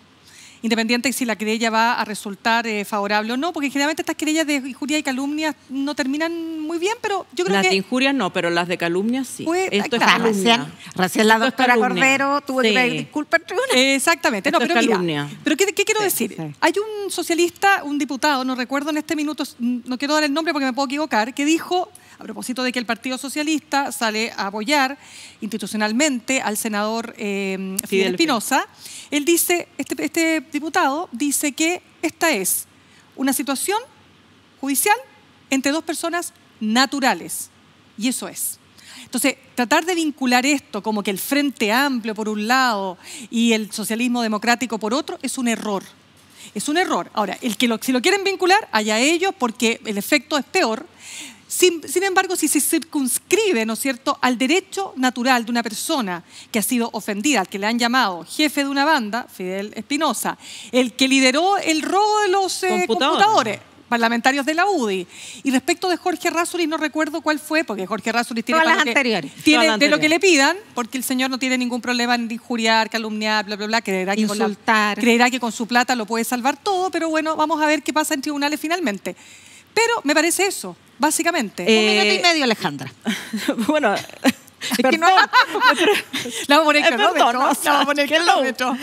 independiente de si la querella va a resultar favorable o no, porque generalmente estas querellas de injuria y calumnia no terminan muy bien, pero yo creo las que... de injurias no, pero las de calumnia sí. Pues, esto claro, es calumnia. Recién la doctora Cordero tuvo que pedir disculpas en tribunal. Exactamente. No, esto pero es mira, calumnia. pero ¿qué quiero decir? Sí. Hay un socialista, un diputado, no recuerdo en este minuto, no quiero dar el nombre porque me puedo equivocar, que dijo, a propósito de que el Partido Socialista sale a apoyar institucionalmente al senador Fidel Espinosa, él dice, este diputado dice que esta es una situación judicial entre dos personas naturales. Y eso es. Entonces, tratar de vincular esto como que el Frente Amplio por un lado y el socialismo democrático por otro es un error. Es un error. Ahora, si lo quieren vincular, allá ellos, porque el efecto es peor. Sin embargo, si se circunscribe, ¿no es cierto?, al derecho natural de una persona que ha sido ofendida, al que le han llamado jefe de una banda, Fidel Espinosa, el que lideró el robo de los computadores parlamentarios de la UDI. Y respecto de Jorge Rázuriz, no recuerdo cuál fue, porque Jorge Rázuriz tiene todas las anteriores. Tiene de lo que le pidan, porque el señor no tiene ningún problema en injuriar, calumniar, bla, bla, bla, creerá que con su plata lo puede salvar todo, pero bueno, vamos a ver qué pasa en tribunales finalmente. Pero me parece eso, básicamente. 1 minuto y medio, Alejandra. Bueno, es que no la vamos a poner cronómetro.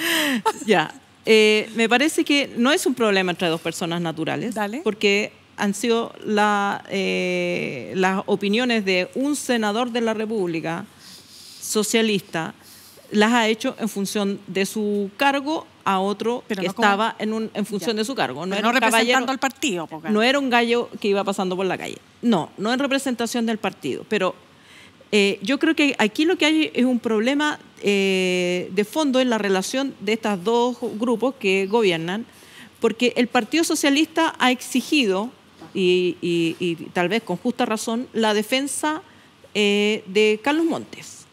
Ya. Me parece que no es un problema entre dos personas naturales, porque han sido las opiniones de un senador de la República socialista, las ha hecho en función de su cargo a otro pero que no estaba en función de su cargo. No era un representando al partido. No era un gallo que iba pasando por la calle. No en representación del partido. Pero yo creo que aquí lo que hay es un problema de fondo en la relación de estos dos grupos que gobiernan, porque el Partido Socialista ha exigido, y tal vez con justa razón, la defensa de Carlos Montes.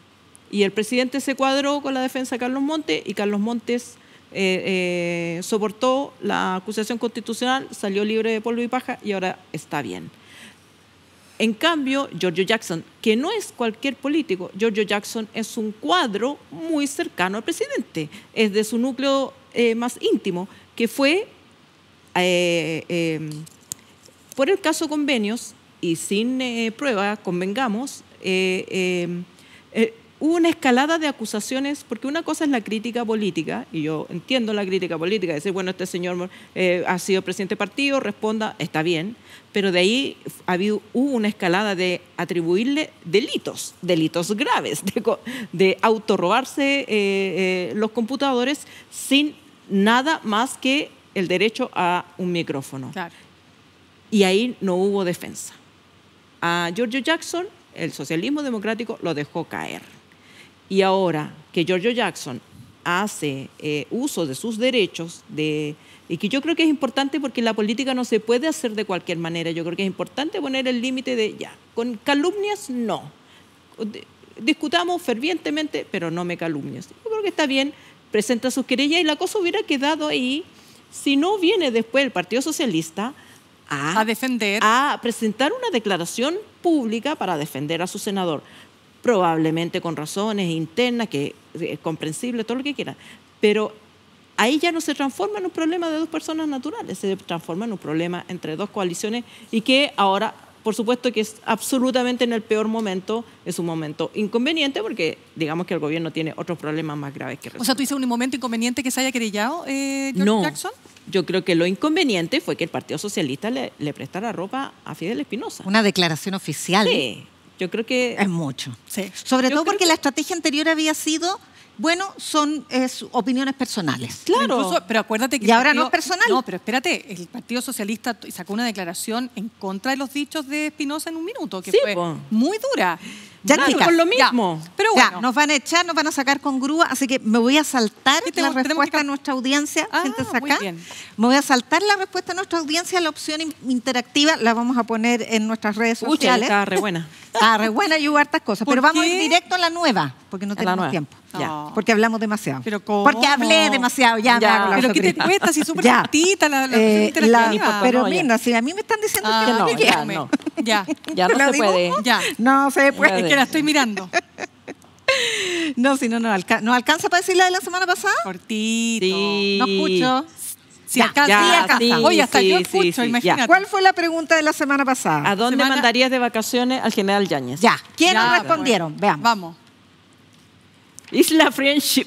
Y el presidente se cuadró con la defensa de Carlos Montes, y Carlos Montes soportó la acusación constitucional, salió libre de polvo y paja y ahora está bien. En cambio, Giorgio Jackson, que no es cualquier político, Giorgio Jackson es un cuadro muy cercano al presidente, es de su núcleo más íntimo, que fue por el caso Convenios y sin prueba, convengamos, hubo una escalada de acusaciones, porque una cosa es la crítica política, y yo entiendo la crítica política, decir, bueno, este señor ha sido presidente de partido, responda, está bien, pero de ahí hubo una escalada de atribuirle delitos graves, de autorrobarse los computadores sin nada más que el derecho a un micrófono. Claro. Y ahí no hubo defensa. a Giorgio Jackson, el socialismo democrático lo dejó caer. Y ahora que Giorgio Jackson hace uso de sus derechos, y que yo creo que es importante porque la política no se puede hacer de cualquier manera. Yo creo que es importante poner el límite de, ya, con calumnias no. Discutamos fervientemente, pero no me calumnies. Yo creo que está bien, presenta sus querellas y la cosa hubiera quedado ahí si no viene después el Partido Socialista a defender, a presentar una declaración pública para defender a su senador. Probablemente con razones internas, que es comprensible, todo lo que quiera, pero ahí ya no se transforma en un problema de dos personas naturales, se transforma en un problema entre dos coaliciones y que ahora, por supuesto que es absolutamente en el peor momento, es un momento inconveniente porque digamos que el gobierno tiene otros problemas más graves que resolver. O sea, ¿tú dices un momento inconveniente que se haya querellado Giorgio Jackson? Yo creo que lo inconveniente fue que el Partido Socialista le prestara ropa a Fidel Espinosa. Una declaración oficial. Sí. Yo creo que es mucho. Sí. Sobre todo porque la estrategia anterior había sido, bueno, son opiniones personales. Claro. Incluso, pero acuérdate que... Y ahora no es personal. No, pero espérate, el Partido Socialista sacó una declaración en contra de los dichos de Espinosa en un minuto, que sí, fue muy dura. Ya, chicas, con lo mismo. Ya, pero bueno. Ya, nos van a echar, nos van a sacar con grúa, así que me voy a saltar la respuesta a nuestra audiencia. Siéntese acá. Me voy a saltar la respuesta a nuestra audiencia. La opción interactiva la vamos a poner en nuestras redes sociales. Está re buena. Está re buena y hubo hartas cosas. Pero vamos a ir directo a la nueva, porque no tenemos tiempo. Ya. Porque hablamos demasiado. ¿Pero cómo? Porque hablé demasiado. Ya me hago la ¿Pero qué te cuesta? Si súper cortita la interactiva. Pero mira, si a mí me están diciendo que no. Ya no se puede. Ya. No se puede. Es que la estoy mirando. No, si no alcanza para decir la de la semana pasada. Cortito. Sí. No escucho. Si alcanza. Sí, Oye, hasta yo sí, escucho, imagínate. Ya. ¿Cuál fue la pregunta de la semana pasada? ¿A dónde mandarías de vacaciones al general Yáñez? Ya. ¿Quiénes respondieron? Veamos. Vamos. Isla Friendship.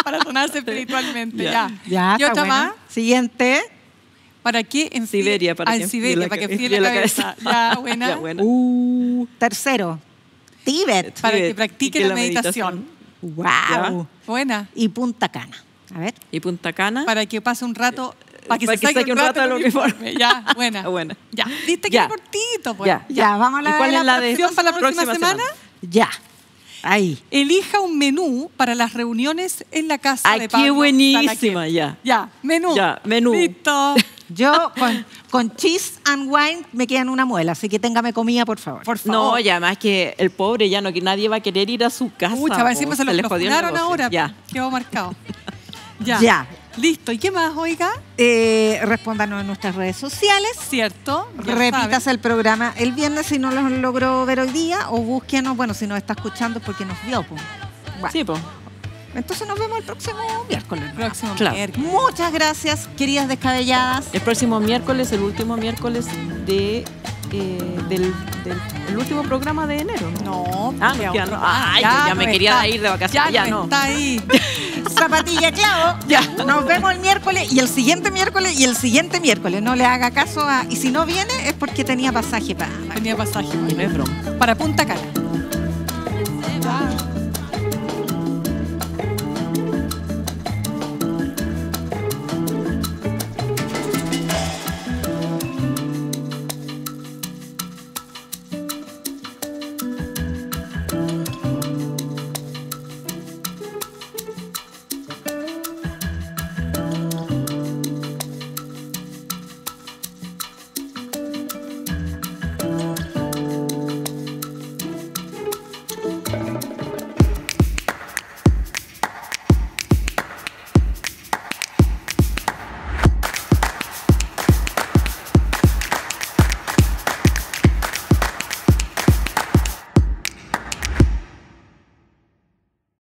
Para sonarse espiritualmente. Ya. ¿Y otra más? Siguiente. ¿Para qué en Siberia? Para que fríe la cabeza. Ya, buena. Ya, buena. Tercero. Tíbet. Para que practique la meditación. Wow. Buena. Y Punta Cana. A ver. ¿Y Punta Cana? Para que pase un rato. Para que se saque un rato del uniforme. Ya, buena. Buena. Ya. ¿Viste que era cortito? Pues. Ya, vamos a la ¿Y cuál es la de para la próxima semana? Ya. Ahí. Elija un menú para las reuniones en la casa de Pablo. ¡Qué buenísima! Ya. Ya, menú. Ya, menú. Listo. Yo con cheese and wine me quedan una muela, así que téngame comida, por favor. Por favor. No, ya más que el pobre ya no, que nadie va a querer ir a su casa. Mucha, va a decirme se lo funaron ahora. Ya. Quedó marcado. Ya. Ya. Listo. ¿Y qué más, oiga? Respóndanos en nuestras redes sociales. Cierto. Repítase el programa el viernes si no lo logró ver hoy día, o búsquenos, bueno, si nos está escuchando porque nos vio. Pues. Bueno. Sí, pues. Entonces nos vemos el próximo miércoles. Miércoles. Muchas gracias, queridas descabelladas. El próximo miércoles, el último miércoles del último programa de enero. No, ya me quería ir de vacaciones. Ya no está ahí. Zapatilla clavo. Ya. Nos vemos el miércoles y el siguiente miércoles y el siguiente miércoles. No le haga caso a... Y si no viene es porque tenía pasaje para... Tenía pasaje. Y no es broma. Para Punta Cana.